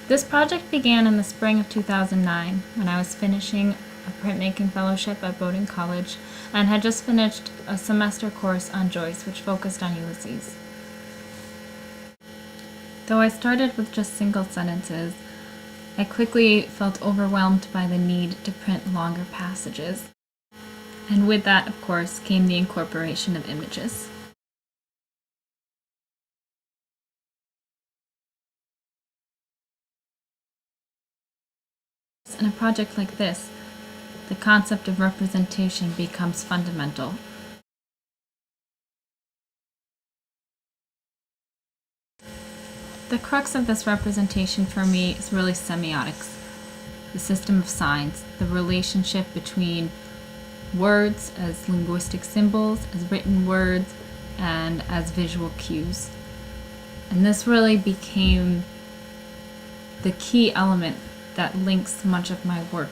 This project began in the spring of 2009 when I was finishing a printmaking fellowship at Bowdoin College and had just finished a semester course on Joyce which focused on Ulysses. Though I started with just single sentences, I quickly felt overwhelmed by the need to print longer passages. And with that, of course, came the incorporation of images. In a project like this, the concept of representation becomes fundamental. The crux of this representation for me is really semiotics, the system of signs, the relationship between words as linguistic symbols, as written words, and as visual cues. And this really became the key element that links much of my work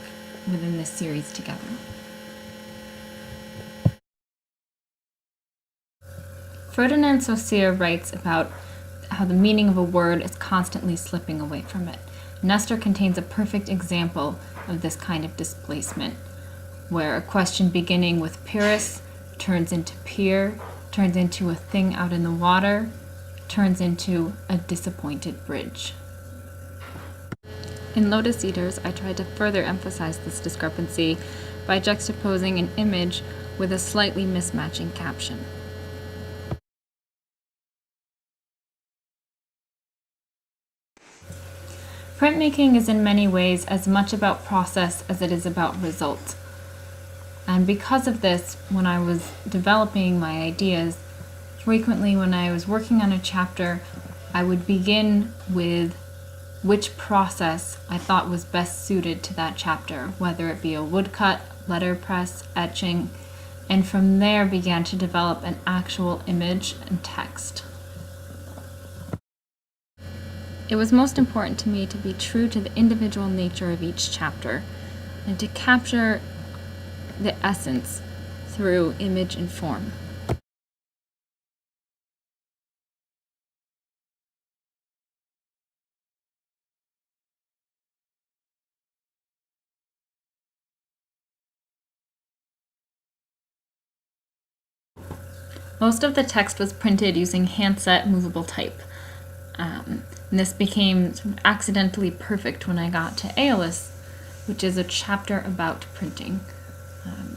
within this series together. Ferdinand Saussure writes about how the meaning of a word is constantly slipping away from it. Nestor contains a perfect example of this kind of displacement, where a question beginning with Pyrrhus turns into pier, turns into a thing out in the water, turns into a disappointed bridge. In Lotus Eaters, I tried to further emphasize this discrepancy by juxtaposing an image with a slightly mismatching caption. Printmaking is in many ways as much about process as it is about result. And because of this, when I was developing my ideas, frequently when I was working on a chapter, I would begin with which process I thought was best suited to that chapter, whether it be a woodcut, letterpress, etching, and from there began to develop an actual image and text. It was most important to me to be true to the individual nature of each chapter and to capture the essence through image and form. Most of the text was printed using handset movable type. And this became sort of accidentally perfect when I got to Aeolus, which is a chapter about printing.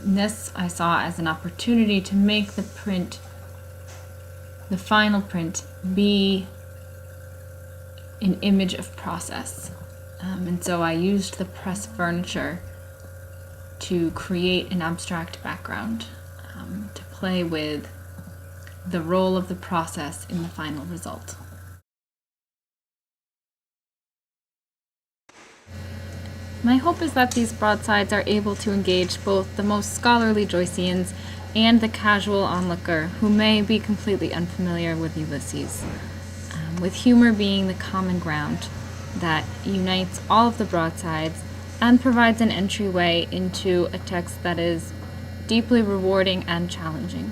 This I saw as an opportunity to make the final print, be an image of process. And so I used the press furniture to create an abstract background, to play with the role of the process in the final result. My hope is that these broadsides are able to engage both the most scholarly Joyceans and the casual onlooker who may be completely unfamiliar with Ulysses, with humor being the common ground that unites all of the broadsides and provides an entryway into a text that is deeply rewarding and challenging.